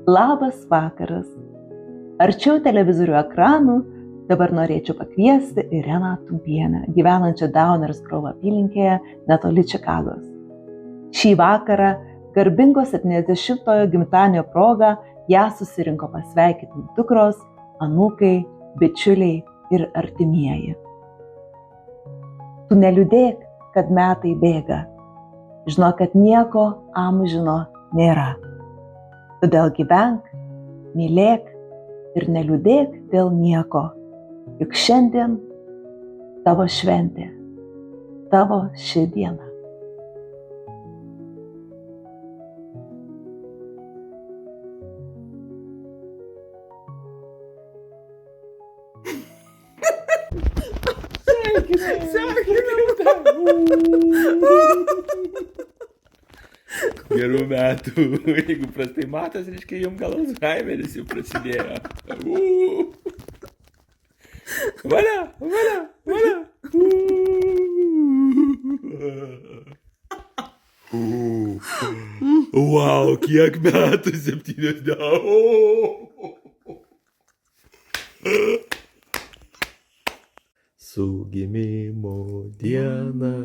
Labas vakaras. Arčiau televizorių ekranų dabar norėčiau pakviesti Ireną Tumpienę, gyvenančią Downers Grove apylinkėje netoli Čikagos. Šį vakarą garbingo 70-ojo gimtadienio proga ją susirinko pasveikinti dukros, anūkai, bičiuliai ir artimieji. Tu neliūdėk, kad metai bėga. Žinok, kad nieko amžino nėra. Todėl gyvenk, mylėk ir neliūdėk dėl nieko. Juk šiandien tavo šventė, tavo ši diena. Gerų metų. Jeigu prastai matas, reiškia, jums gal Alzheimeris jau prasidėjo. Valia, valia, valia. Wow, kiek metų, 70. Su gimimo diena,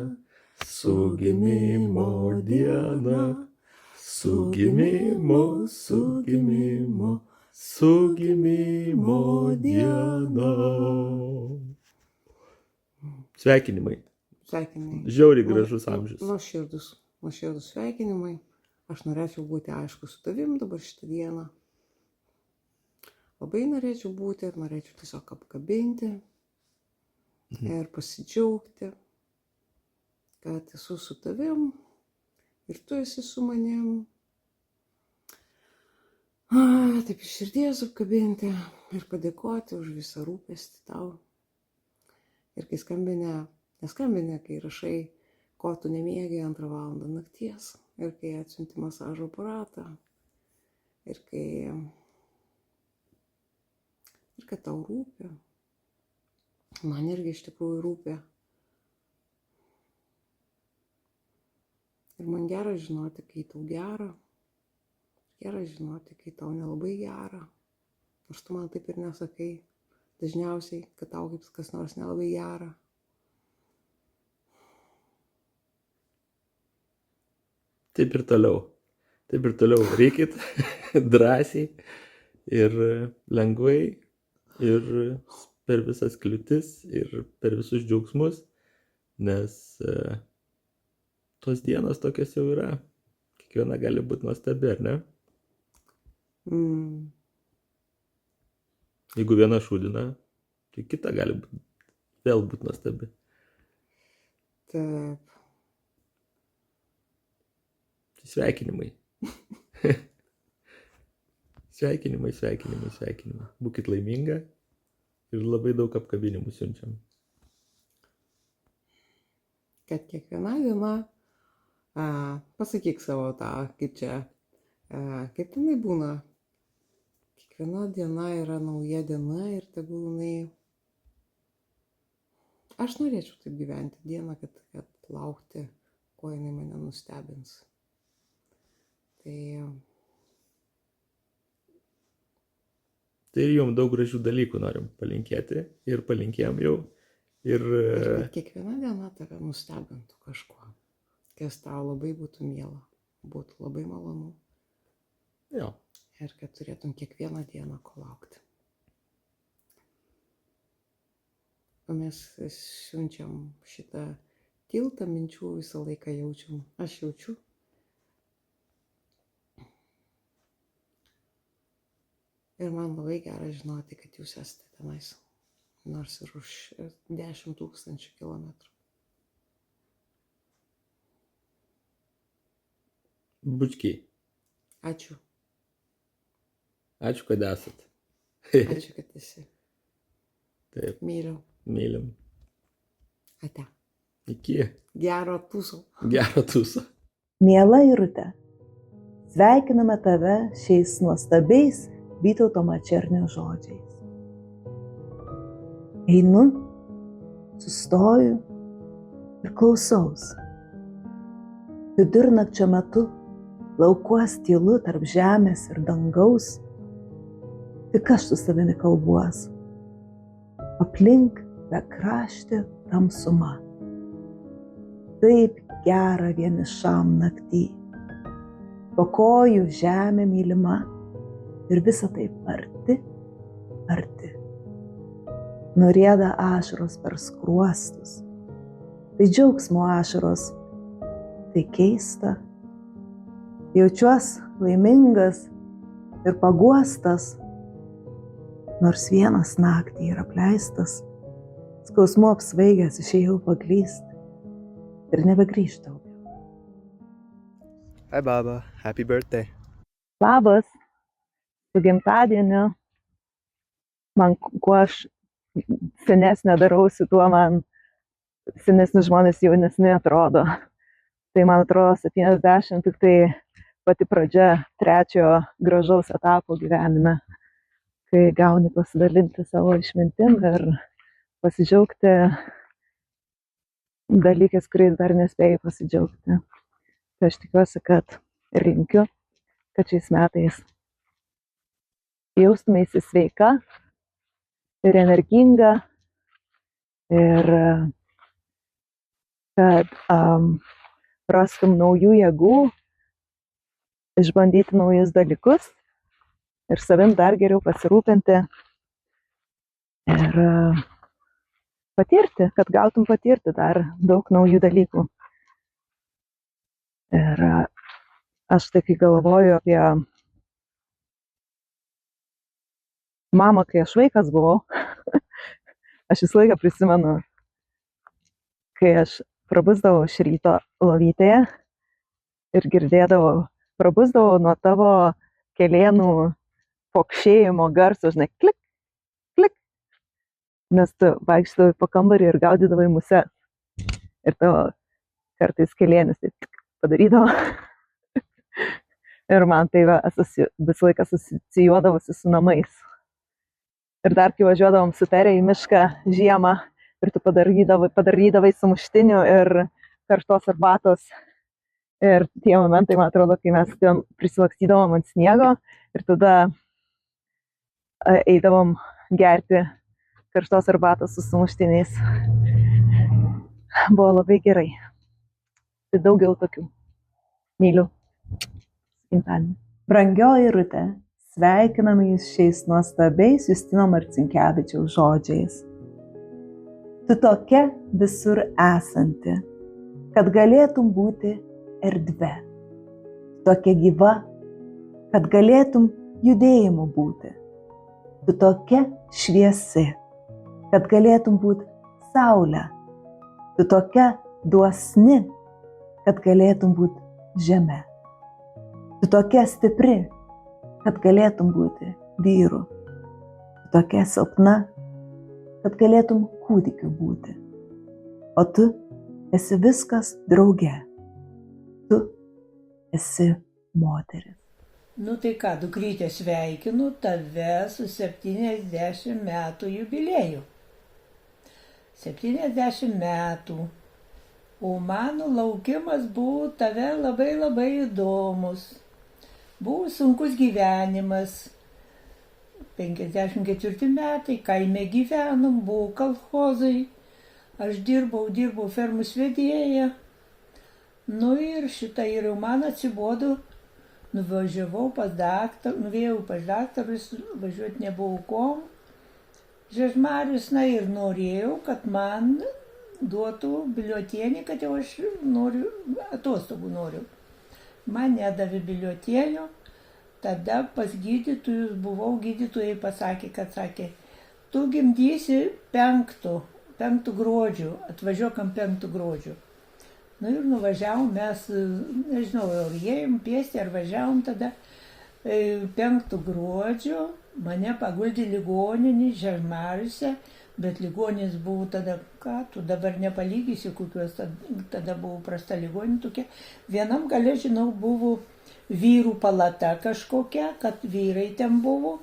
su gimimo diena. Su gimimo diena. Sveikinimai. Žiauriai gražus amžius. Nuoširdus sveikinimai. Aš norėčiau būti, aišku, su tavim dabar šitą dieną. Labai norėčiau būti ir norėčiau tiesiog apkabinti ir pasidžiaugti, kad esu su tavim ir tu esi su manim. Taip iš širdies apkabinti ir padėkoti už visą rūpestį tau. Ir kai neskambinė, kai rašai, ko tu nemiegi 2 valandą nakties, ir kai atsiunti masažo aparatą, ir kad tau rūpi. Man irgi iš tikrųjų rūpi. Ir man gera žinoti, kai tau gera. Gera žinoti, kai tau nelabai gera. Nors tu man taip ir nesakai dažniausiai, kad tau kaip kas nors nelabai gera. Taip ir toliau. Reikit drąsiai ir lengvai ir per visas kliūtis ir per visus džiaugsmus, nes tos dienos tokios jau yra. Kiekviena gali būti nuostabi, ar ne? Jeigu viena šūdina, tai kita gali vėl būti nuostabi. Taip. Sveikinimai. Sveikinimai. Būkit laiminga ir labai daug apkabinimų siunčiam. Kad kiekviena diena, pasakyk savo tą, kaip tenai būna. Kiekviena diena yra nauja diena ir tegul jinai... Aš norėčiau taip gyventi dieną, kad laukti, kuo jinai mane nustebins. Tai ir jums daug gražių dalykų norim palinkėti ir palinkėjom jau. Ir kad kiekviena diena tave nustebintų kažkuo, kas tau labai būtų miela, būtų labai malonu. Jo. Ir kad turėtum kiekvieną dieną ko laukti. O mes siunčiam šitą tiltą minčių, visą laiką jaučiam. Aš jaučiu. Ir man labai gera žinoti, kad jūs esate tenais. Nors ir už 10 000 kilometrų. Bučkiai. Ačiū. Ačiū, kad esat. Ačiū, kad esi. Taip. Mylim. Ate. Iki. Gero tūso. Miela Irute, sveikiname tave šiais nuostabiais Vytauto Mačernio žodžiais. Einu, sustoju ir klausaus. Vidurnakčio metu laukuos tylu tarp žemės ir dangaus, tik aš su savimi kalbuos. Aplink bekraštė tamsuma. Taip gera vienišam naktį. Po kojų žemė mylima ir visa taip arti, arti. Nurieda ašaros per skruostus. Tai džiaugsmo ašaros, tai keista. Jaučiuos laimingas ir paguostas, nors vienas naktį yra apleistas. Skausmu apsvaigęs išėjau paklyst ir nebegrįžtau. Hi, Baba. Happy birthday. Labas, su gimtadieniu. Man kuo aš senesnė darausi, tuo man senesni žmonės jaunesni atrodo. Tai man atrodo 70, tik tai pati pradžia trečiojo gražaus etapo gyvenime, kai gauni pasidalinti savo išmintim ir pasidžiaugti dalykais, kuriais dar nespėjai pasidžiaugti. Tai aš tikiuosi, kad ir linkiu, kad šiais metais jaustumeisi sveika ir energinga ir kad rastum naujų jėgų, išbandyti naujus dalykus ir savim dar geriau pasirūpinti ir patirti, kad gautum patirti dar daug naujų dalykų. Ir aš tai kai galvoju apie mamą, kai aš vaikas buvau, aš visą laiką prisimenu, kai aš prabusdavau iš ryto lovytėje ir girdėdavau, prabusdavau nuo tavo kelėnų pokšėjimo garso, žinai, klik, klik, nes tu vaikščiodavai po kambarį ir gaudydavai muses. Ir tavo kartais kelėnis tai padarydavo. Ir man tai visą laiką asocijuodavosi su namais. Ir dar kai važiuodavom su Tere į mišką žiemą ir tu padarydavai sumuštinių ir karštos arbatos. Ir tie momentai, man atrodo, kai mes prisilakstydavom ant sniego ir tada eidavom gerti karštos arbatos su sumuštiniais. Buvo labai gerai. Tai daugiau tokių. Myliu. Gimtadienį. Brangioji Rūtė, sveikiname jūs šiais nuostabiais Justino Marcinkevičiaus žodžiais. Tu tokia visur esanti, kad galėtum būti erdve. Tokia gyva, kad galėtum judėjimu būti. Tu tokia šviesi, kad galėtum būti saulė. Tu tokia dosni, kad galėtum būti žeme. Tu tokia stipri, kad galėtum būti vyru. Tu tokia silpna, kad galėtum kūdikiu būti. O tu esi viskas drauge. Tu esi moteris. Nu tai ką, dukrytė, sveikinu tave su 70 metų jubilieju. 70 metų. O mano laukimas buvo tave labai labai įdomus. Buvo sunkus gyvenimas. 54 metai, kaime gyvenom, buvo kolchozai. Aš dirbau fermos vedėja. Nu ir šitą ir man atsibodo. Nuvažiavau pas daktarą, nuvėjau pas daktarus, važiuoti nebuvo kom. Žiežmarius, na ir norėjau, kad man duotų bilietienį, kad jau aš noriu, atostogų noriu. Man nedavė bilietienio, tada pas gydytojus buvau, gydytojai pasakė, kad sakė, tu gimdysi 5 gruodžio, atvažiuokam 5 gruodžio. Nu ir nuvažiavom mes, nežinau, ar ėjom pėsti, ar važiavom tada 5 gruodžio, mane paguldė ligoninį Žiežmariuose, bet ligonis buvo tada, ką tu dabar nepalygysi, kokios tada buvo prasta ligoninė tokia. Vienam gale, žinau, buvo vyrų palata kažkokia, kad vyrai ten buvo,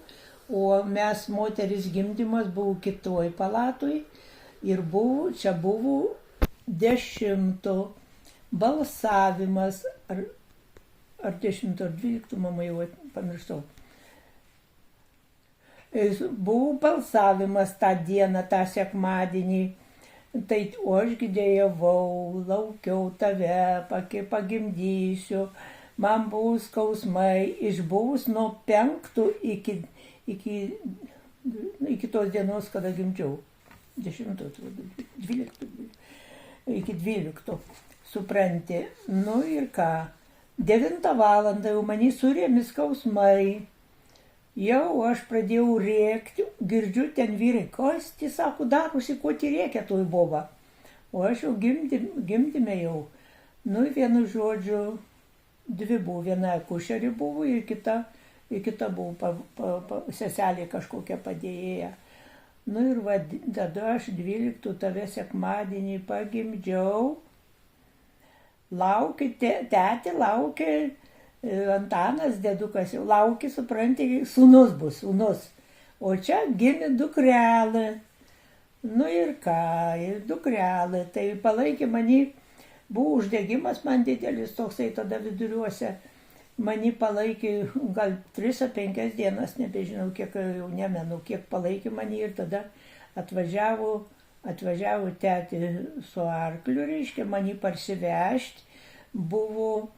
o mes moteris gimdymas buvo kitoj palatoj ir buvo, čia buvo 10 balsavimas, ar 10 ar 12, mama jau pamirštau. Buvo balsavimas tą dieną, tą sekmadienį. Tai o aš gidėjavau, laukiau tave, pagimdysiu. Man buvo skausmai, išbuvus nuo 5 iki tos dienos, kada gimdžiau. 10, 12, iki 12, supranti. Nu ir ką, 9 valandą jau mane surėmė skausmai. Jau aš pradėjau rėkti, girdžiu ten vyrai, kas tai sako, darosi, ko tai rėkia toj boba. O aš jau gimdime jau. Nu, vienu žodžiu, 2 buvo, viena akušerė buvo ir kita buvo seselė kažkokia padėjėja. Nu ir va, tada aš 12 tave sekmadienį pagimdžiau. Tetė laukė, Antanas, dėdukas jau laukė, supranti, sūnus bus, sūnus. O čia gimė dukrelė. Nu ir ką, ir dukrelė. Tai palaikė mane, buvo uždegimas man didelis toksai tada viduriuose. Mane palaikė gal 3 ar 5 dienas, nebežinau, kiek jau nemenu, kiek palaikė mane ir tada atvažiavo tetė su arkliu, reiškia, mane parsivežti. Buvo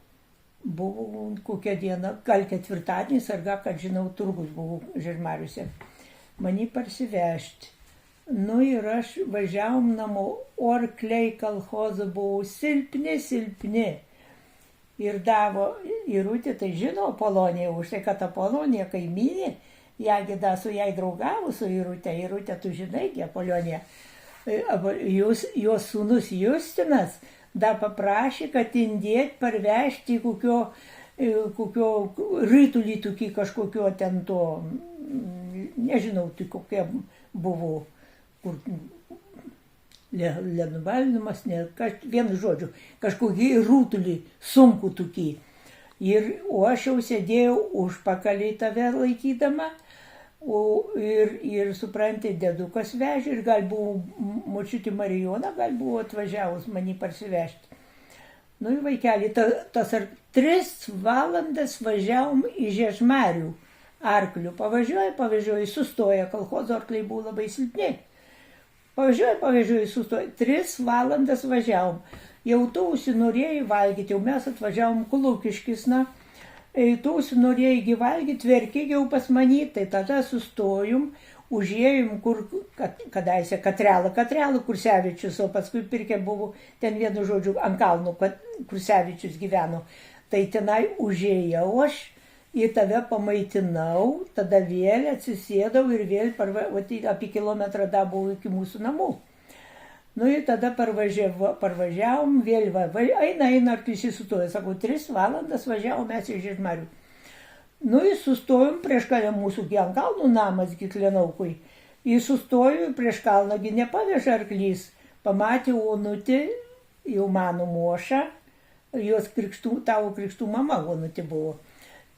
kokia diena, gal 4-adienis, ar gal, kad žinau, turgus buvo Žiežmariuose. Mane parsivežti. Nu ir aš važiavom namo, arkliai kolchozo buvo silpni. Ir davo Irutė, tai žino Apoloniją, už tai, kad Apolonija kaimynė, jagida su jai draugavo su Irutė. Irutė, tu žinai, Apolonija. Jos sūnus Justinas dar paprašė, kad indėt parvežti kokio rytulį tokį kažkokio ten to, nežinau, tai kokie buvo, kur lenuvalimas, vienu žodžiu, kažkokį rūtulį sunkų tokį. O aš jau sėdėjau užpakalį tave laikydama, ir supranti, dėdukas vežė, ir gal buvo močiutė Marijona, gal buvo atvažiavus mane parsivežti. Nu ir vaikelį, tas 3 valandas važiavom į Žiežmarių arklių. Pavažiuoja, sustoja, kolchozo arkliai buvo labai silpni. Pavažiuoja, sustoja, 3 valandas važiavom. Jau tu užsinorėjai valgyti, jau mes atvažiavom Kulukiškis, tu užsinorėjai valgyti, verkė jau pas mane, tai tada sustojom, užėjom, kur kadaise Katrelą Kursevičius, o paskui Pirkė buvo ten vienu žodžiu ant kalnų, Kursevičius gyveno. Tai tenai užėjau aš, į tave pamaitinau, tada vėl atsisėdau ir vėl apie kilometrą da buvau iki mūsų namų. Nu ir tada parvažiavom, vėl eina, arklys sustoja, sakau, 3 valandas važiavom mes į Žiežmarių. Nu ir sustojom prieš kalną mūsų ant kalnų namas Gitlenaukui. Ir sustojom prieš kalną, nepaveža arklys, pamatė Onutį, jau mano mošą, jos tavo krikštų mama Onutė buvo.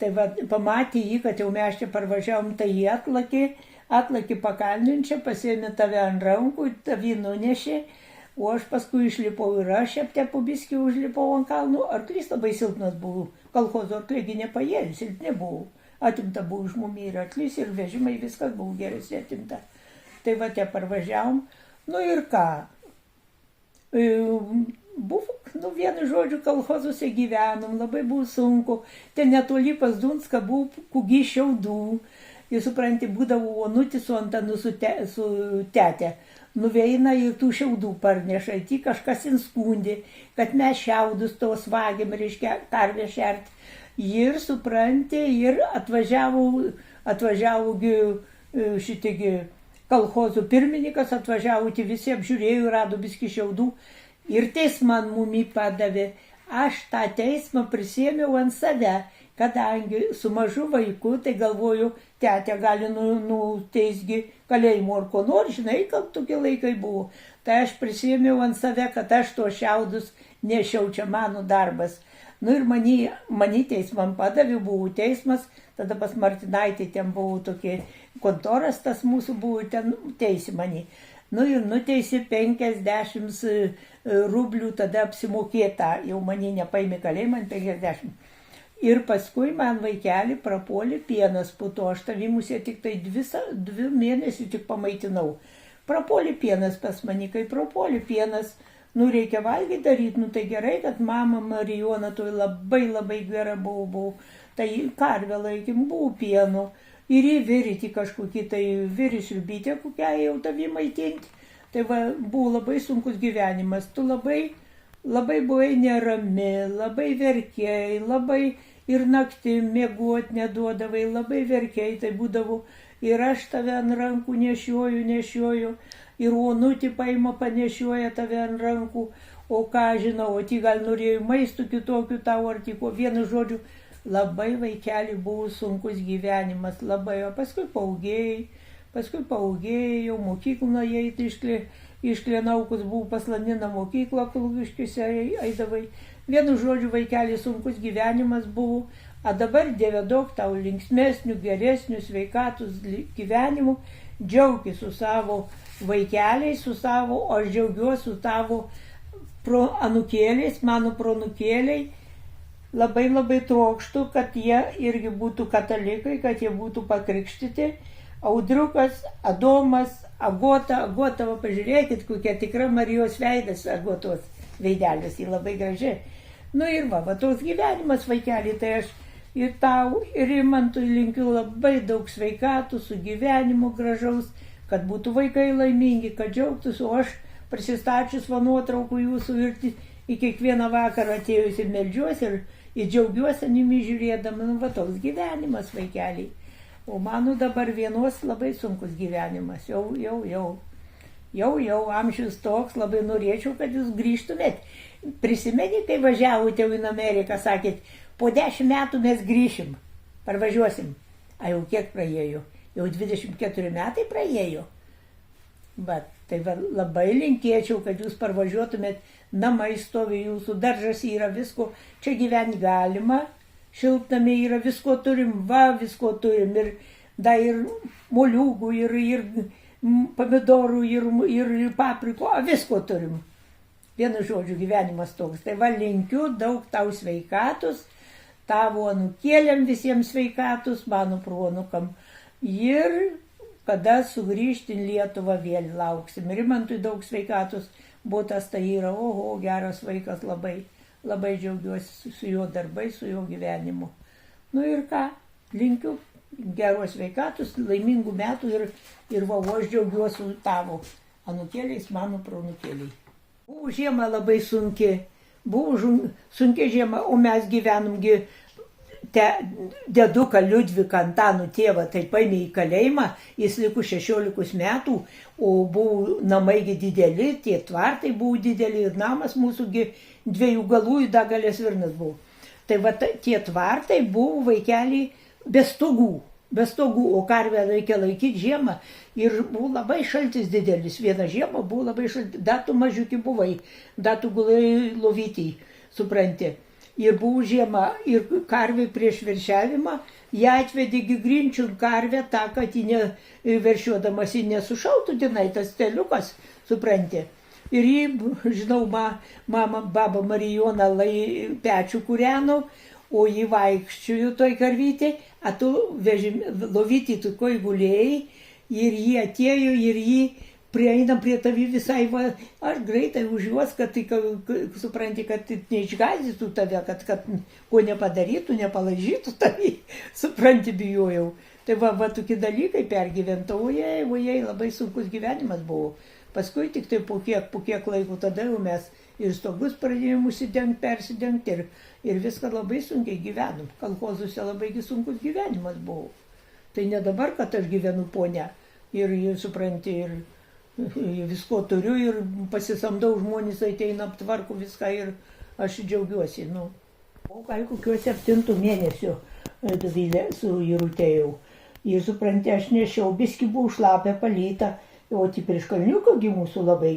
Tai va, pamatė jį, kad jau mes čia parvažiavom, tai jį atlakė pakalninčią, pasėmė tave ant rankų, tavį nunešė, o aš paskui išlipau ir aš aptepu biskį užlipau ant kalnų. Arklys labai silpnas buvo, kolchozo arkliai nepajėlė, silpni buvo. Atimta buvo iš mumi ir arklys, ir vežimai, viskas buvo geresnė atimta. Tai va, te parvažiavom, nu ir ką. Buvo, vienu žodžiu, kolchozuose gyvenom, labai buvo sunku. Ten netoli pas Dunską buvo kugi šiaudų. Jūs supranti, būdavo Onutė su Antanu su tetė. Nuveina ir tų šiaudų parneša. Tik kažkas inskundė, kad mes šiaudus tos vagiam, reiškia, karvę šert. Ir supranti, ir atvažiavo šitigi kolchozų pirmininkas, atvažiavo, visi apžiūrėjo, rado biskį šiaudų. Ir teisman mumi padavė. Aš tą teismą prisėmiau ant save. Kadangi su mažu vaiku, tai galvoju, tetė gali nuteisgi kalėjimo ar ko nors, žinai, kad tokie laikai buvo. Tai aš prisėmiau ant save, kad aš to šiaudus nešiau, čia mano darbas. Nu ir mani teismam padavė, buvo teismas, tada pas Martinaitį ten buvo tokie kontoras, tas mūsų buvo, ten teisė mani. Nu ir nuteisė 50 rublių tada apsimokėta, jau mani nepaėmė kalėjimą, 50. Ir paskui man vaikelį prapuolė pienas, po to aš tavimuose tik tai 2 mėnesių tik pamaitinau. Prapuolė pienas pas mane, kai prapuolė pienas, nu reikia valgyti daryti, nu tai gerai, kad mama Marijona toj labai gera buvo, tai karvę laikim buvo pienu ir įviryti kažkokį tai virisriubytę, kokią jau tavį maitinti. Tai va, buvo labai sunkus gyvenimas, tu labai buvai nerami, labai verkiai, labai ir naktį miegot neduodavai, labai verkiai, tai būdavo ir aš tave ant rankų nešioju, ir onutį paima panešioja tave ant rankų, o ką žinau, o ti gal norėjo maistų kitokių tau ar tiko, vienu žodžiu, labai vaikeli buvo sunkus gyvenimas, labai, o paskui paaugėjau, mokyklą eiti iš Klienaukus, buvau paslanina mokyklą, Kulviškiuose eidavai. Vienu žodžiu, vaikeli sunkus gyvenimas buvo, o dabar Dieve daug tau linksmesnių, geresnių, sveikatus gyvenimų, džiaugis su savo vaikeliais, o aš džiaugiuosi su tavo anūkėliais, mano proanūkėliai. Labai trokštu, kad jie irgi būtų katalikai, kad jie būtų pakrikštyti. Audriukas, Adomas, Agota, va pažiūrėkit, kokia tikra Marijos veidas, Agotos veidelis, ji labai graži. Nu ir va toks gyvenimas vaikeli, tai aš ir tau, ir Rimantui linkiu labai daug sveikatų, su gyvenimu gražaus, kad būtų vaikai laimingi, kad džiaugtųsi, o aš prisistačius va nuotraukų jūsų ir į kiekvieną vakarą atėjusi meldžiuosi ir džiaugiuosi animi žiūrėdama, nu va toks gyvenimas vaikeliai. O mano dabar vienos labai sunkus gyvenimas, jau amžius toks, labai norėčiau, kad jūs grįžtumėt. Prisimeni, kai važiavote į Ameriką, sakėt, po 10 metų mes grįšim, parvažiuosim. A jau kiek praėjo? Jau 24 metai praėjo. Bet tai labai linkėčiau, kad jūs parvažiuotumėt, namai stovi jūsų, daržas yra, visko, čia gyventi galima. Šiltnamė yra, visko turim, ir moliūgų, ir pomidorų, ir papriko, visko turim. Vienu žodžiu, gyvenimas toks. Tai va, linkiu daug tau sveikatus, tavo anūkėliam visiems sveikatus, mano proanūkam. Ir kada sugrįžti į Lietuvą vėl lauksim. Rimantui daug sveikatus, būtas tai yra, geras vaikas labai. Labai džiaugiuosi su jo darbais, su jo gyvenimu. Nu ir ką, linkiu geros sveikatus, laimingų metų ir aš džiaugiuosi tavo anūkėliais, mano proanūkėliai. Buvo žiema labai sunki, žiema, o mes gyvenamgi deduką Liudviką Antanų tėvą, tai paėmė į kalėjimą, jis liko 16 metų, o buvo namaigi dideli, tie tvartai buvo dideli ir namas mūsųgi 2 galų į Dagalės Virnas buvo. Tai va tie tvartai buvo vaikeliai be stogų, o karvę reikia laikyti žiemą ir buvo labai šaltis didelis. Vieną žiemą buvo labai šaltis, datų mažiuki buvai, datų gulai lovytį, supranti. Ir buvo žiema, ir karvė prieš veršiavimą, ją atvedė Grinčių karvę tą, kad ji veršiuodamas ji nesušautų dinai, tas steliukas, supranti. Ir jį, žinau, baba Marijona pečių kūreno, o jį vaikščiojo toj karvytė, a tu lovytį tu koj gulėjai, ir jį atėjo, ir jį prieinam prie tavi visai, aš greitai už juos, kad supranti, kad neišgąsdytų tave, kad ko nepadarytų, nepalaižytų tavi, supranti, bijojau. Tai va tokie dalykai pergyventau, ojei, labai sunkus gyvenimas buvo. Paskui tik tai po kiek laiko tada jau mes ir stogus pradėjome persidengti ir viską labai sunkiai gyvenom. Kalchozuose labai sunkus gyvenimas buvo. Tai ne dabar, kad aš gyvenu ponia ir supranti, ir visko turiu ir pasisamdau žmonės ateina, aptvarku viską ir aš džiaugiuosi. O gal kokio 7 mėnesio su Jirutėjau. Ir supranti, aš nešiau, biski buvo šlapę, palytą. O tai prieš kalniuką mūsų labai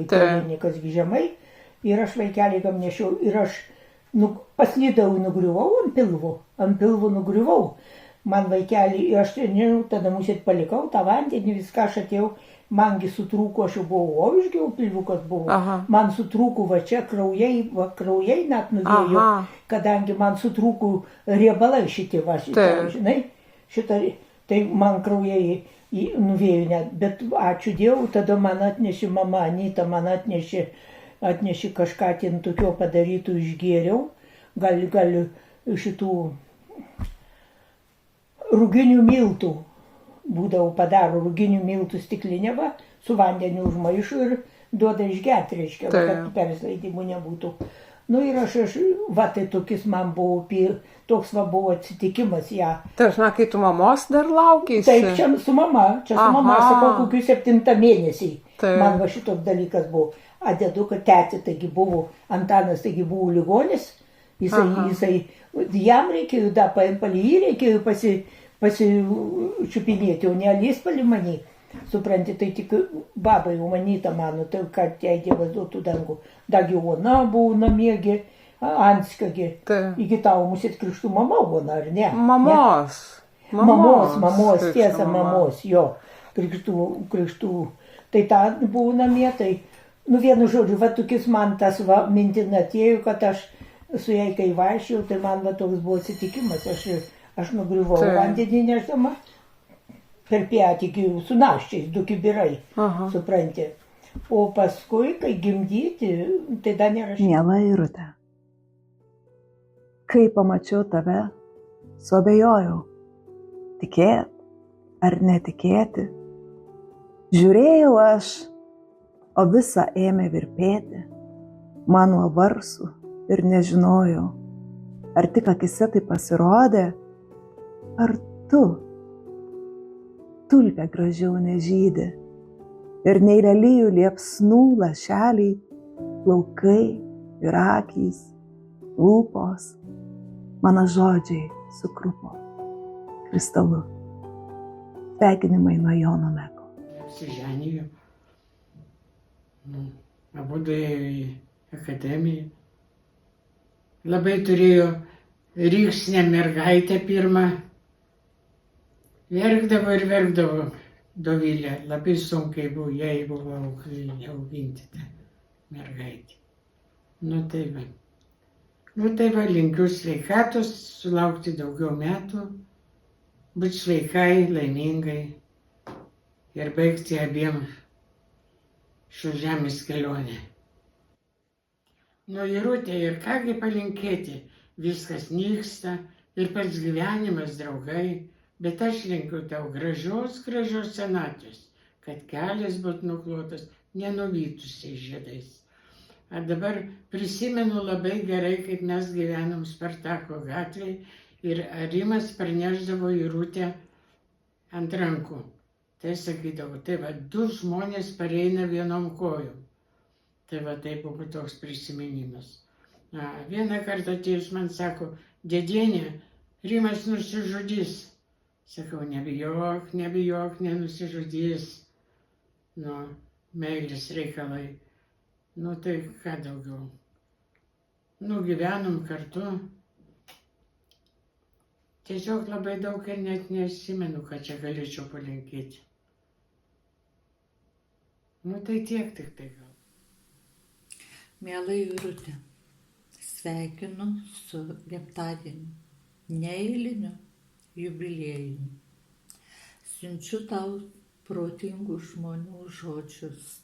kalnikas žemai. Ir aš vaikelį gam nešiau. Ir aš paslydau, nugriuvau ant pilvo nugriuvau. man vaikelį, aš nežinau, tada musit palikau tą vandenį, viską aš atėjau, mangi sutrūko, aš jau buvau oviškiau, pilvukas buvo, Aha. man sutrūko va čia kraujai net nuvėjo, Aha. kadangi man sutrūko riebalai šitie, va šitą, Taip. žinai, šitą, tai man kraujai nuvėjo net, bet ačiū Dievui, tada man atnešė mama Anita, man atnešė kažką ten tokio padarytų, išgėriau, gal šitų ruginių miltų, būdavo padaro ruginių miltų stiklinę, va, su vandeniu užmaišo ir duoda išgerti, reiškia, va, kad persileidimų nebūtų. Nu ir aš, va, tai tokis man buvo, toks va buvo atsitikimas ją. Tai aš, kai tu mamos dar laukiai. Taip, čia su mama, Aha. sakau, kokius 7 mėnesį. Taip. Man va šitoks dalykas buvo. Adeduka tetė, taigi buvo, Antanas, taigi buvo ligonis, jisai jam reikėjo, da, palį jį reikėjo pasičiupinėti, o ne alys palį manį. Supranti, tai tik babai umanyta mano, tai kad jai Dievas duotų dangų. Dagi ona buvo namiegi, Anskagi. Iki tavo musit krikštų mama ona, ar ne? Mamos. Mamos, tiesa, mamos, jo. Krikštų. Tai ta buvo namie, tai, nu vienu žodžiu, va tokis man tas va mintin atėjo, kad aš su jai kai vaikščiau, tai man va toks buvo atsitikimas. Aš nugriuvau vandenį nešdama. Per pietį su naščiais, 2 kibirai, supranti. O paskui, kai gimdyti, tai dar nerašyti. Miela Irutė, kai pamačiau tave, suabejojau, tikėt ar netikėti. Žiūrėjau aš, o visa ėmė virpėti, man nuo varsų ir nežinojau, ar tik akise tai pasirodė, ar tu. Tulpė gražiau nežydi ir nei lelijų liepsnų lašeliai, plaukai ir akys, lūpos, mano žodžiai sukrupo kristalu. Sveikinimai nuo Jono Meko. Apsiženiju. Abudu ėjo į akademiją. Labai turėjo ryksnę mergaitę pirmą. Verkdavo ir verkdavo Dovilė. Labai sunkiai buvo, jai buvo auginti tą mergaitę. Nu tai va, linkiu sveikatos, sulaukti daugiau metų, būti sveikai, laimingai ir baigti abiem šios žemės kelionę. Nu, Irutė, ir kągi palinkėti, viskas nyksta ir pats gyvenimas, draugai, bet aš linkiu tau gražios senatvės, kad kelias būtų nuklotas nenuvytusiais žiedais. A dabar prisimenu labai gerai, kaip mes gyvenom Spartako gatvėje ir Rimas parnešdavo Irutę ant rankų. Tai sakydavo, tai va, 2 žmonės pareina vienom kojom. Tai va, tai buvo toks prisiminimas. Vieną kartą atėjus man sako, dėdienė, Rimas nusižudys. Sakau, nebijok, nenusižudys. Nu, meilės reikalai. Nu, tai ką daugiau. Nu, gyvenom kartu. Tiesiog labai daug ir net nesimenu, ką čia galėčiau palinkėti. Nu, tai tiek tik tai gal. Miela Irutė, sveikinu su gimtadieniu, neeiliniu jubiliejumi. Siunčiu tau protingų žmonių žodžius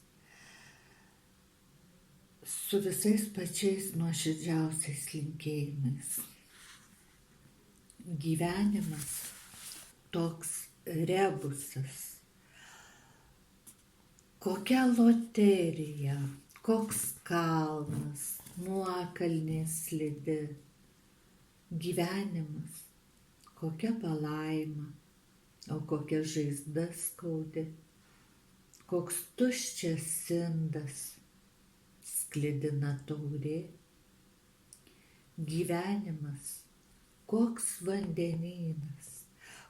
su visais pačiais nuoširdžiausiais linkėjimais. Gyvenimas toks rebusas, kokia loterija, koks kalnas, nuokalnė slidi. Gyvenimas, kokia palaima, o kokia žaizda skaudi, koks tuščias indas sklidina taurė. Gyvenimas, koks vandenynas,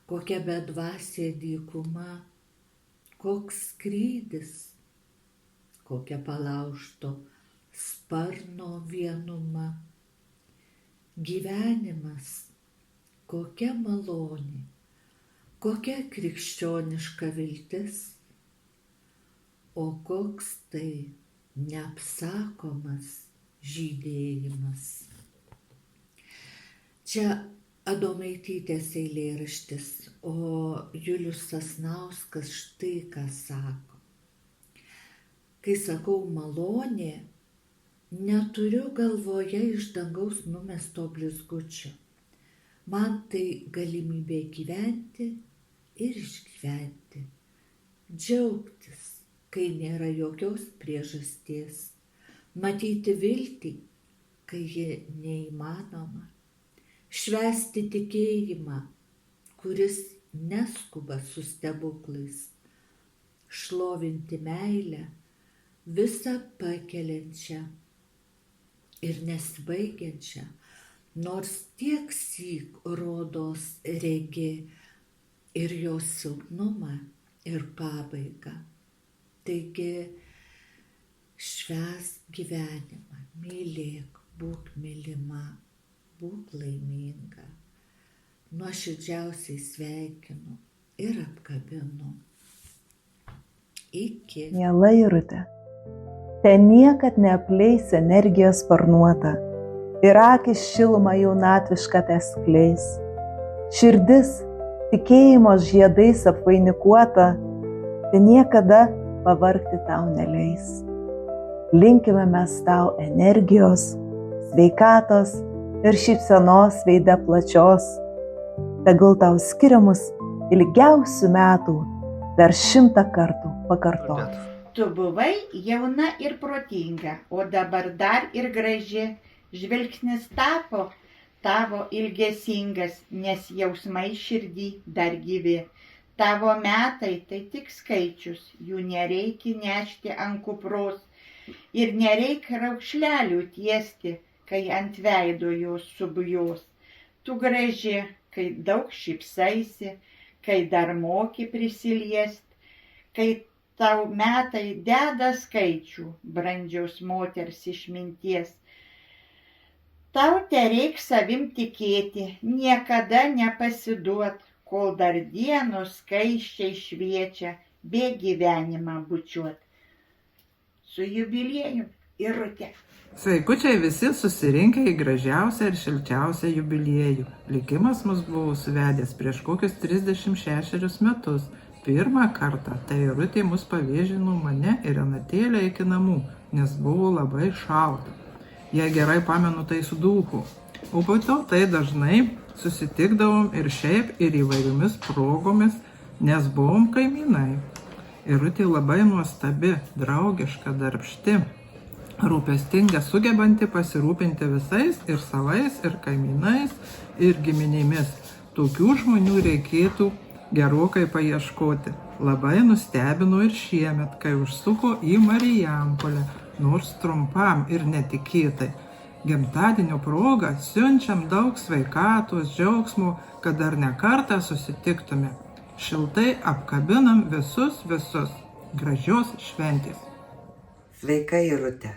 kokia bedvasė dykuma, koks skrydis, kokia palaužto sparno vienuma. Gyvenimas, kokia malonė, kokia krikščioniška viltis, o koks tai neapsakomas žydėjimas. Čia Adomaitytės eilėraštis, o Julius Sasnauskas štai ką sako. Kai sakau malonė, neturiu galvoje iš dangaus numesto blizgučio. Man tai galimybė gyventi ir išgyventi, džiaugtis, kai nėra jokios priežasties, matyti viltį, kai ji neįmanoma, švęsti tikėjimą, kuris neskuba su stebuklais, šlovinti meilę, visą pakeliančią ir nesibaigiančią, nors tiek syk rodos regi ir jos silpnumą ir pabaigą. Taigi švęsk gyvenimą, mylėk, būk mylima, būk laiminga. Nuoširdžiausiai sveikinu ir apkabinu. Iki. Miela Irutė, te niekad neapleis energijos sparnuota ir akis šilumą jaunatvišką te skleis. Širdis tikėjimo žiedais apvainikuota, te niekada pavargti tau neleis. Linkime mes tau energijos, sveikatos ir šypsenos veide plačios. Tegul tau skiriamus ilgiausių metų dar 100 kartų pakartot. Tu buvai jauna ir protinga, o dabar dar ir graži. Žvilgsnis tapo tavo ilgesingas, nes jausmai širdį dar gyvi. Tavo metai tai tik skaičius, jų nereikia nešti ant kupros ir nereikia raukšlelių tiesti, kai ant veido jos subujos. Tu graži, kai daug šypsaisi, kai dar moki prisiliest, kai tau metai deda skaičių, brandžiaus moters išminties. Tau tereik savim tikėti, niekada nepasiduot, kol dar dienos skaisčiai šviečia, be gyvenimą bučiuot. Su jubiliejum, Irutė. Sveikučiai visi susirinkę į gražiausią ir šilčiausią jubiliejų. Likimas mus buvo suvedęs prieš kokius 36 metus. Pirmą kartą tai Irutė mus pavėžino mane ir Renatėlę iki namų, nes buvo labai šalta. Jei gerai pamenu, tai su dūku. O po to tai dažnai susitikdavom ir šiaip ir įvairiomis progomis, nes buvom kaimynai. Irutė labai nuostabi, draugiška, darbšti, rūpestinga, sugebanti pasirūpinti visais ir savais, ir kaimynais, ir giminėmis. Tokių žmonių reikėtų gerokai paieškoti. Labai nustebino ir šiemet, kai užsuko į Marijampolę, nors trumpam ir netikėtai. Gimtadienio proga siunčiam daug sveikatos, džiaugsmo, kad dar ne kartą susitiktume. Šiltai apkabinam visus. Gražios šventės. Sveika, Irutė.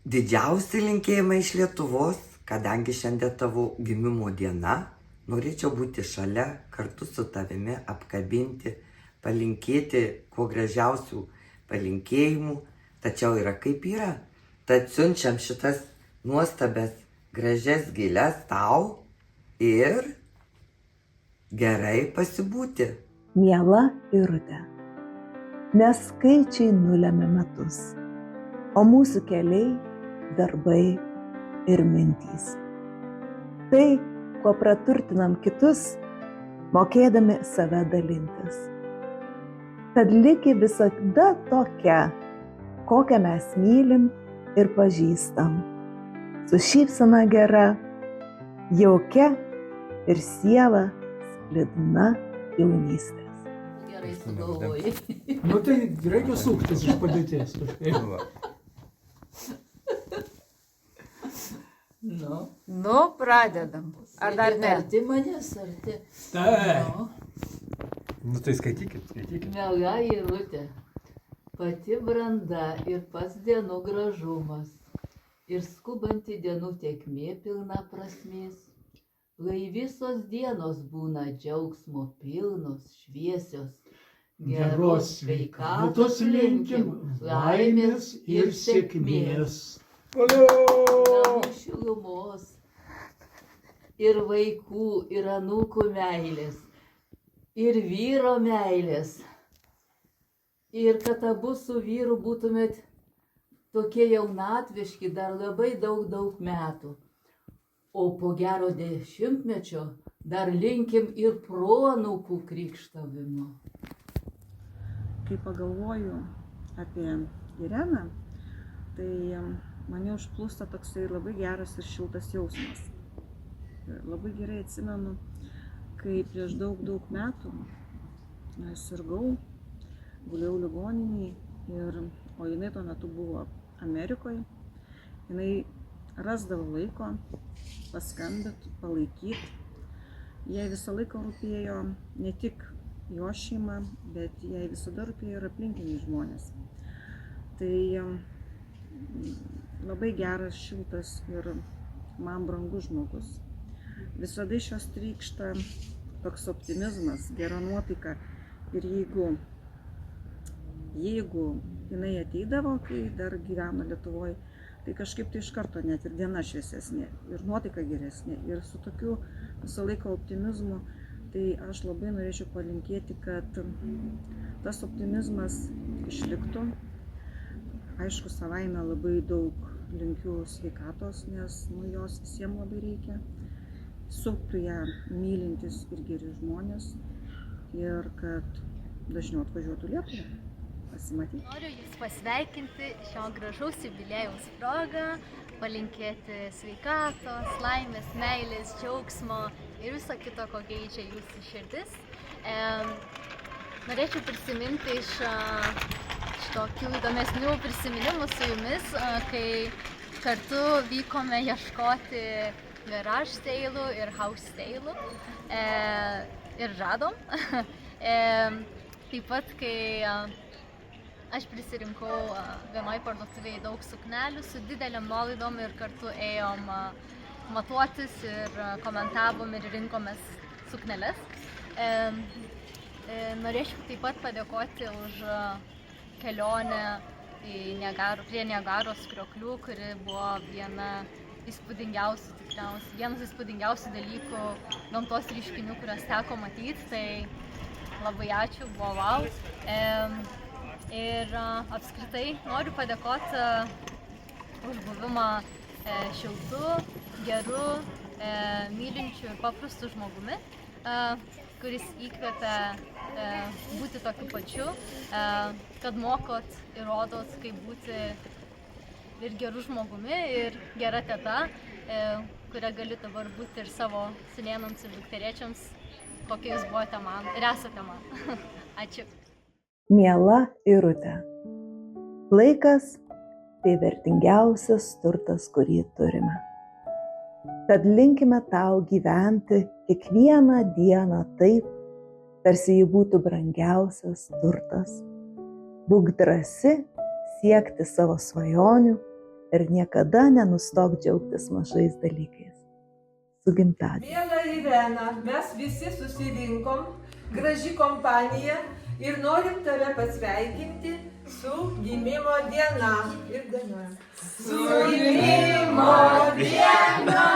Didžiausi linkėjimai iš Lietuvos, kadangi šiandien tavo gimimo diena, norėčiau būti šalia, kartu su tavimi apkabinti, palinkėti kuo gražiausių palinkėjimų, tačiau yra kaip yra. Tad siunčiam šitas nuostabes, gražias gėles tau ir gerai pasibūti. Miela Irutė, nes skaičiai nulemia metus, o mūsų keliai, darbai ir mintys. Tai, kuo praturtinam kitus, mokėdami save dalintis. Tad liki visada tokia, kokią mes mylim ir pažįstam. Su šypsena gera, jaukia ir siela sklidina jaunystės. Gerai sugalvojai. Nu tai reikia suktis iš padėties kažkaip. Nu, pradedam. Ar dar ne? Arti manęs, arti. Taip. Nu tai skaitykit. Miela Irutė, pati branda ir pats dienų gražumas, ir skubanti dienų tėkmė pilna prasmės, lai visos dienos būna džiaugsmo pilnos, šviesios, Geros sveikatos linkim, laimės ir sėkmės. namų šilumos, ir vaikų, ir anūkų meilės, ir vyro meilės. Ir kad abu su vyru būtumėt tokie jaunatviški dar labai daug metų. O po gero 10-mečio dar linkim ir proanūkų krikštavimo. Kai pagalvoju apie Ireną, tai mane užplūsta toksai labai geras ir šiltas jausmas. Labai gerai atsimenu, kai prieš daug metų sirgau, gulėjau ligoninėje, o jinai tuo metu buvo Amerikoje. Jinai rasdavo laiko paskambinti, palaikyti. Jai visą laiką rūpėjo ne tik jo šeima, bet jai visada rūpėjo ir aplinkiniai žmonės. Tai labai geras, šiltas ir man brangus žmogus. Visada iš jos trykšta toks optimizmas, gera nuotaika. Ir jeigu jinai ateidavo, kai dar gyveno Lietuvoje, tai kažkaip tai iš karto net ir diena šviesesnė, ir nuotaika geresnė, ir su tokiu visą laiką optimizmu. Tai aš labai norėčiau palinkėti, kad tas optimizmas išliktų. Aišku, savaime labai daug linkiu sveikatos, nes jos visiems labai reikia. Suptų ją mylintis ir geri žmonės, ir kad dažniau atvažiuotų Lietuvą pasimatyti. Noriu Jūs pasveikinti šio gražaus jubiliejaus progą, palinkėti sveikatos, laimės, meilės, džiaugsmo ir viso kito, ko geidžia Jūsų širdis. Norėčiau prisiminti iš tokių įdomesnių prisiminimų su Jumis, kai kartu vykome ieškoti garage sale'ų ir house sale'ų ir radom. Taip pat, kai aš prisirinkau vienoj parduotuvėje daug suknelių su didelėm nuolaidom ir kartu ėjom matuotis ir komentavom ir rinkomės sukneles. Norėčiau taip pat padėkoti už kelionę prie Niagaros krioklių, kuri buvo vienas įspūdingiausių dalykų, gamtos reiškinių, kuriuos teko matyti. Tai labai ačiū, buvo wow. Ir apskritai noriu padėkoti už buvimą šiltu, geru, mylinčiu ir paprastu žmogumi, kuris įkvepia būti tokiu pačiu, kad mokot ir rodot, kaip būti ir geru žmogumi, ir gera teta, kuria galiu dabar būti ir savo sūnėnams ir dukterėčiams, kokie Jūs buvote man ir esate man. Ačiū. Miela Irute, laikas tai vertingiausias turtas, kurį turime. Tad linkime tau gyventi kiekvieną dieną taip, tarsi ji būtų brangiausias turtas. Būk drąsi siekti savo svajonių ir niekada nenustok džiaugtis mažais dalykais. Su gimtadieniu. Miela Irena, mes visi susirinkom, graži kompanija ir norim tave pasveikinti su gimimo diena. Ir dainuojam. Su gimimo diena,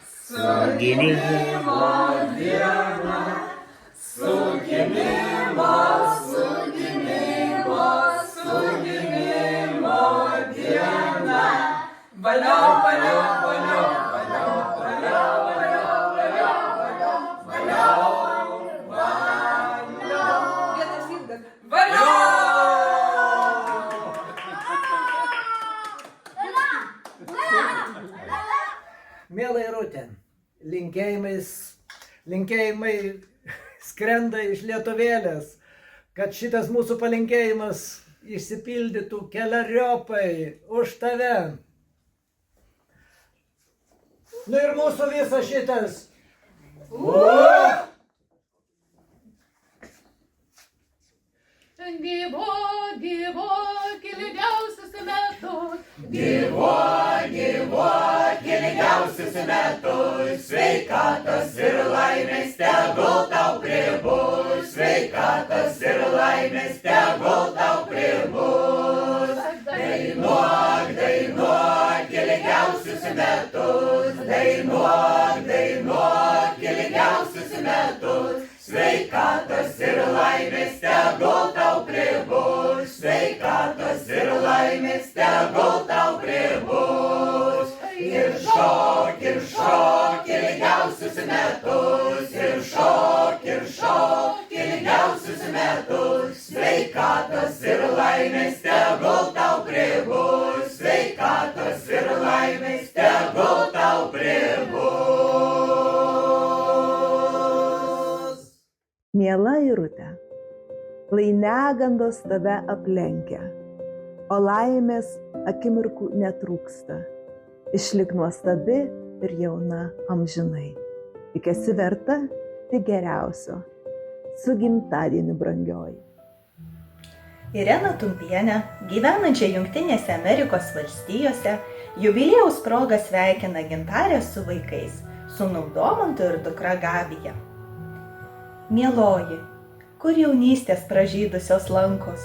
su gimimo diena, su gimimo, su gimimo, su gimimo diena. Valio, valio, valio, valio, valio, valio, valio, valio, valio, valio. Vienas ilgas. Valio! Miela Irutė, linkėjimai skrenda iš lietuvėlės, kad šitas mūsų palinkėjimas išsipildytų keleriopai už tave. Nu ir mūsų visas šitas. Gyvo, gyvo, ilgiausius metus. Gyvo, gyvo, ilgiausius metus. Sveikatos sveikatos ir laimės tegul tau pribus, sveikatos ir laimės tegul tau pribus. Ir šok ilgiausius metus, ir šok ilgiausius metus, sveikatos ir laimės tegul tau pribus, sveikatos ir laimės tegul tau pribus. Miela Irute, lai negandos tave aplenkia, o laimės akimirkų netrūksta. Išlik nuostabi ir jauna amžinai. Juk esi verta tik geriausio. Su gimtadieniu, brangioji. Ireną Tumpienę, gyvenančią Jungtinėse Amerikos valstijose, jubiliejaus proga sveikina Gintarė su vaikais, sūnum Domantu ir dukra Gabija. Mieloji, kur jaunystės pražydusios lankos,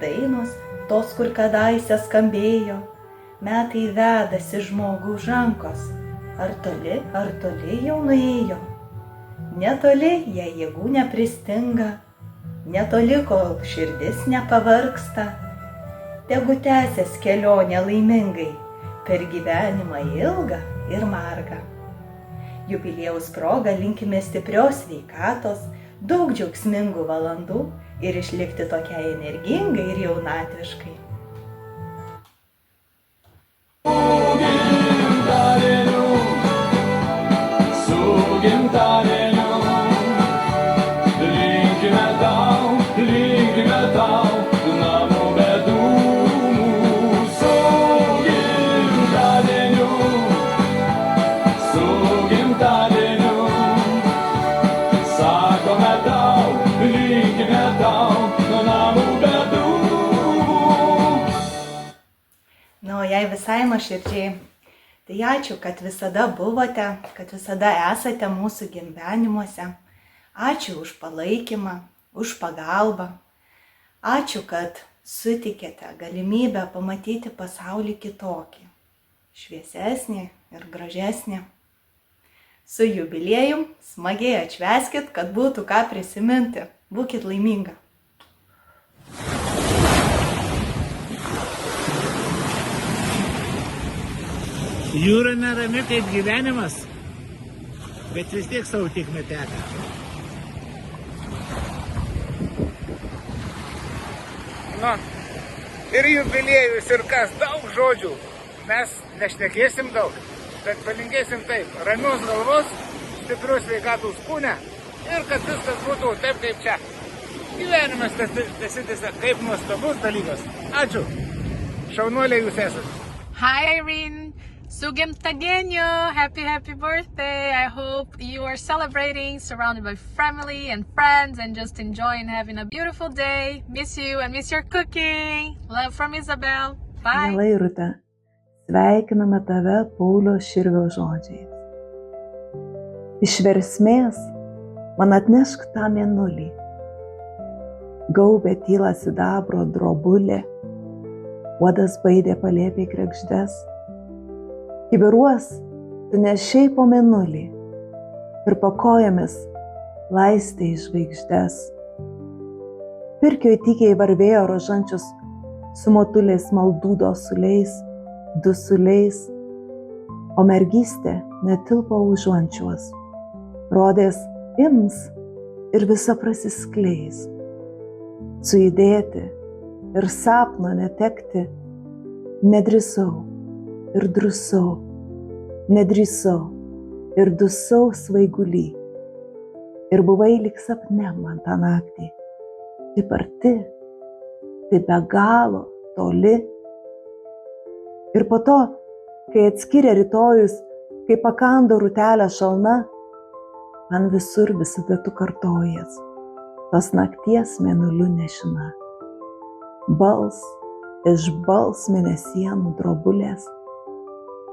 dainos, tos, kur kadaise skambėjo, metai vedasi žmogų už rankos, ar toli jau nuėjo. Netoli, jei jėgų nepristinga, netoli, kol širdis nepavargsta. Tegu tęsias kelionė laimingai, per gyvenimą ilgą ir margą. Jubiliejaus proga linkime stiprios sveikatos, daug džiaugsmingų valandų ir išlikti tokiai energingai ir jaunatviškai. Jei visai nuoširdžiai, tai ačiū, kad visada buvote, kad visada esate mūsų gyvenimuose. Ačiū už palaikymą, už pagalbą. Ačiū, kad sutikėte galimybę pamatyti pasaulį kitokį, šviesesnį ir gražesnį. Su jubiliejum smagiai atšvęskit, kad būtų ką prisiminti. Būkit laiminga. Jūra nerami kaip gyvenimas, bet vis tiek savo tikmę teka. Na, ir jubiliejus, ir kas, daug žodžių. Mes nešnekėsim daug, bet palinkėsim taip, ramios galvos, stiprios sveikatos kūne ir kad viskas būtų taip kaip čia. Gyvenimas besitęsia kaip nuostabus dalykas. Ačiū. Šaunuoliai jūs esate. Hi Irene, su gimtadieniu, happy birthday. I hope you are celebrating, surrounded by family and friends and just enjoying having a beautiful day. Miss you and miss your cooking. Love from Isabel. Bye. Miela Irute, sveikiname tave Paulio Širvio žodžiais. Iš versmės man atnešk tą mėnulį. Gaubė tylą sidabro drobulė, uodas baidė palėpė kregždes. Kibiruos tu nešiai po mėnulį ir po kojomis laistė į žvaigždes. Pirkioj tykiai varvėjo rožančius su motulės maldų dosuliais, dusuliais, o mergystė netilpo užuončiuos. Rodės ims ir visa prasiskleis. Sujudėti ir sapno netekti nedrįsau ir drusau, nedrįsau ir dusau svaiguly. Ir buvai lyg sapne man tą naktį, taip arti, taip be galo toli. Ir po to, kai atskyrė rytojus, kai pakando rūtelę šalna, man visur visada tu kartojas, tos nakties mėnulių nešina. Bals iš bals mėnesienų drobulės,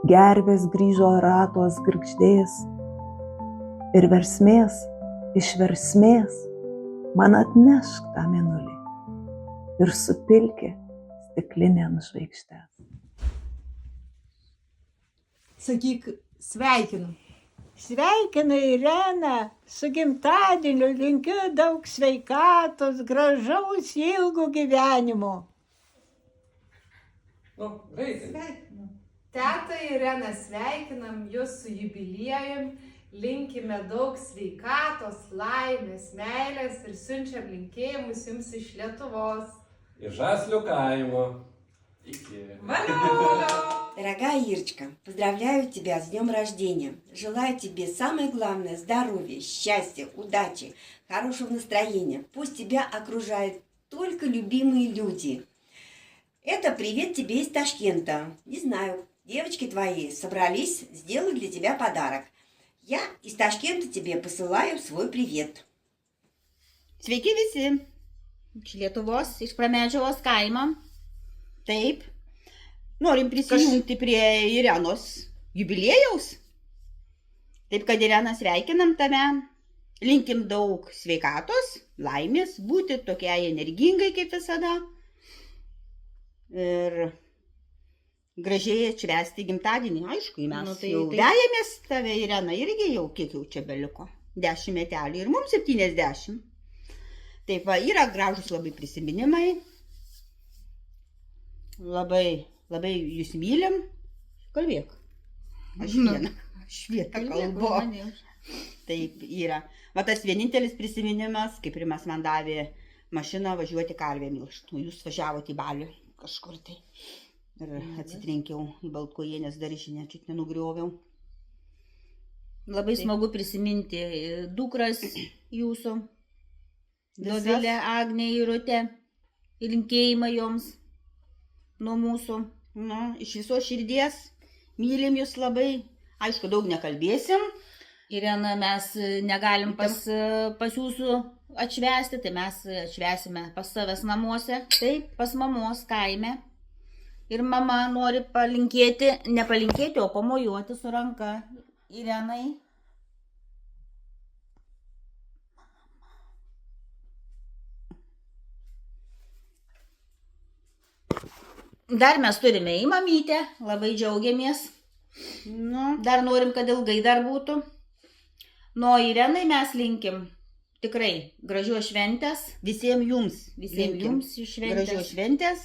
gervės grįžo ratos girgždės ir versmės iš versmės man atnešk tą mėnulį ir supilki stiklinėn žvaigždės. Sakyk, sveikinu. Sveikinu Ireną su gimtadieniu, linkiu daug sveikatos, gražaus, ilgo gyvenimo. Nu, greitai. Teta Irena, sveikinam jūs su jubiliejum, linkime daug sveikatos, laimės, meilės ir siunčiam linkėjimus jums iš Lietuvos. Iš Žaslių kaimo. Iki. Дорогая Ирочка, поздравляю тебя с днем рождения. Желаю тебе самое главное здоровья, счастья, удачи, хорошего настроения. Пусть тебя окружают только любимые люди. Это привет тебе из Ташкента. Не знаю, девочки твои собрались сделать для тебя подарок. Я из Ташкента тебе посылаю свой привет. Sveiki visi. Iš Lietuvos, iš Pramedžiaus kaimo. Taip. Norim prisijungti prie Irenos jubiliejaus. Taip, kad Irena, sveikinam tave. Linkim daug sveikatos, laimės, būti tokiai energingai kaip visada. Ir gražiai atšvęsti gimtadienį. Aišku, mes jau vejamės tave, Irena, irgi jau kiek jau čia beliko. 10 metelių ir mums 70. Taip, va, yra gražus labai prisiminimai. Labai, labai jūs mylim. Kalbėk. Aš vieną kalbu. Taip, yra. Va, tas vienintelis prisiminimas, kaip Rimas man davė mašiną važiuoti karvę milšt. Jūs važiavote į Balį kažkur tai. Ir atsitrenkiau į Baltkojienės daržinę, čiut nenugriuoviau. Labai smagu prisiminti dukras jūsų. Dovilė, Agnė, Irutė. Linkėjimai joms nuo mūsų. Nu, iš visos širdies. Mylim jūs labai. Aišku, daug nekalbėsim. Irena, mes negalim pas jūsų atšvęsti, tai mes atšvęsime pas savęs namuose. Taip, pas mamos kaime. Ir mama nori palinkėti, nepalinkėti, o pamojuoti su ranka Irenai. Dar mes turime į mamytę, labai džiaugiamės. Nu, dar norim, kad ilgai dar būtų. Nu, Irenai mes linkim tikrai gražios šventės. Visiems jums. Visiems jums šventės. Gražios šventės.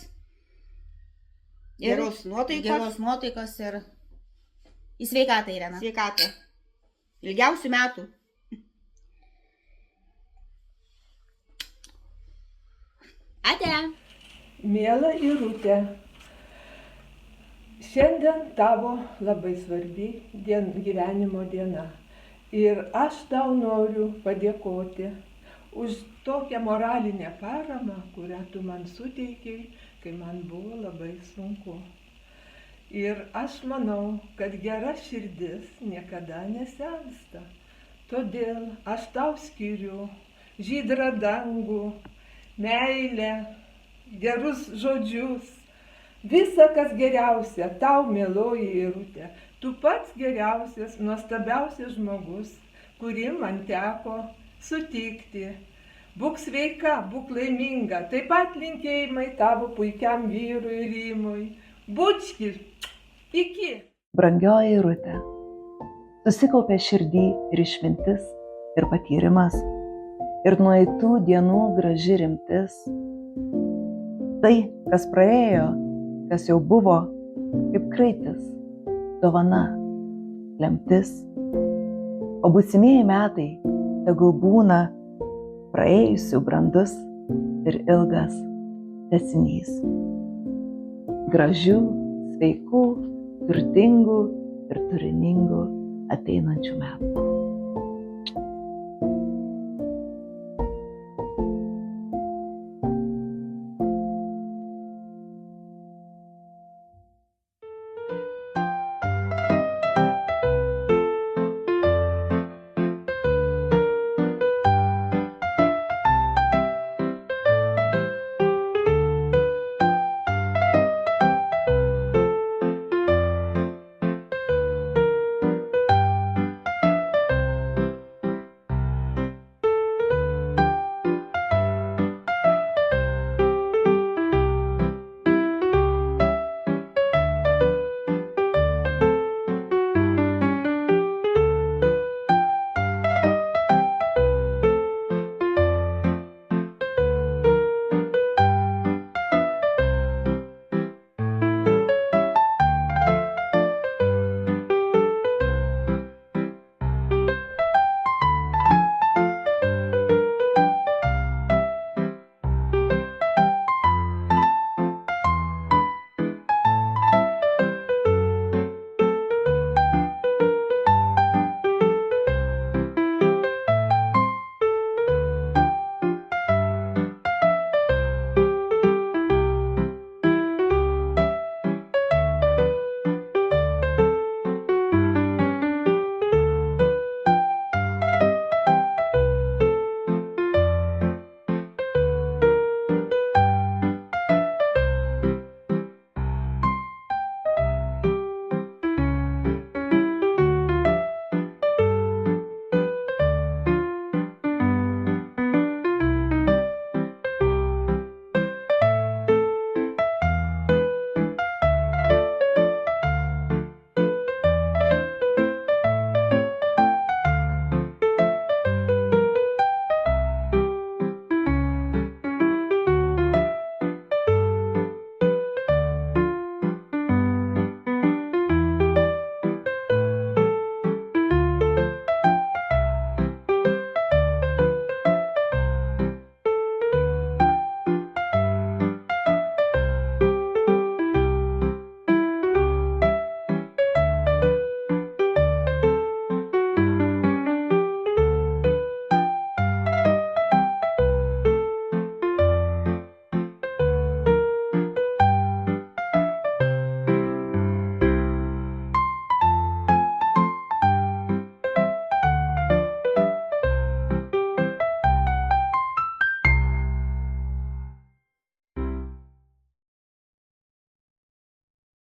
Geros nuotaikos. Geros nuotaikos ir į sveikatą, Irena. Sveikatą. Ilgiausių metų. Ate. Miela Irutė, šiandien tavo labai svarbi gyvenimo diena. Ir aš tau noriu padėkoti už tokią moralinę paramą, kurią tu man suteikei, kai man buvo labai sunku. Ir aš manau, kad gera širdis niekada nesensta. Todėl aš tau skiriu žydrą dangų, meilę, gerus žodžius. Visa, kas geriausia, tau, mieloji Irutė. Tu pats geriausias, nuostabiausias žmogus, kurį man teko sutikti. Būk sveika, būk laiminga. Taip pat linkėjimai tavo puikiam vyrui Rimui. Bučki, iki. Brangioji Irutė, susikaupė širdį ir išmintis, ir patyrimas, ir nueitų dienų graži rimtis. Tai, kas praėjo, kas jau buvo, kaip kraitis, dovana, lemtis. O būsimieji metai tegul būna praėjusių brandus ir ilgas tęsinys. Gražių, sveikų, turtingų ir turiningų ateinančių metų.